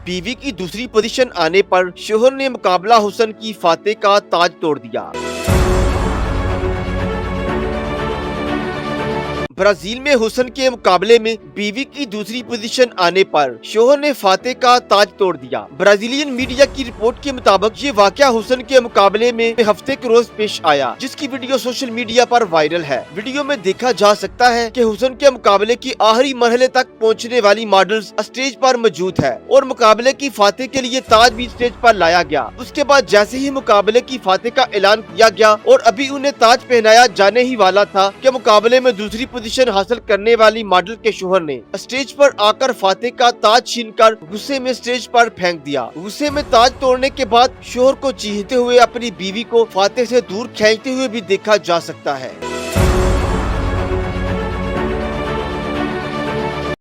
बीवी की दूसरी पोजीशन आने पर शोहर ने मुकाबला हुसन की फातेह का ताज तोड़ दिया। ब्राजील में हुसन के मुकाबले में बीवी की दूसरी पोजीशन आने पर शोहर ने फातेह का ताज तोड़ दिया। ब्राजीलियन मीडिया की रिपोर्ट के मुताबिक ये वाकया हुसन के मुकाबले में हफ्ते के रोज पेश आया, जिसकी वीडियो सोशल मीडिया पर वायरल है। वीडियो में देखा जा सकता है कि हुसन के मुकाबले की आखिरी मरहले तक पहुंचने वाली मॉडल्स स्टेज पर मौजूद है और मुकाबले की फातेह के लिए ताज भी स्टेज पर लाया गया। उसके बाद जैसे ही मुकाबले की फातेह का ऐलान किया गया और अभी उन्हें ताज पहनाया जाने ही वाला था कि मुकाबले में दूसरी पोजीशन हासिल करने वाली मॉडल के शोहर ने स्टेज पर आकर फातेह का ताज छीनकर गुस्से में स्टेज पर फेंक दिया। गुस्से में ताज तोड़ने के बाद शोहर को चीखते हुए अपनी बीवी को फातेह से दूर खींचते हुए भी देखा जा सकता है।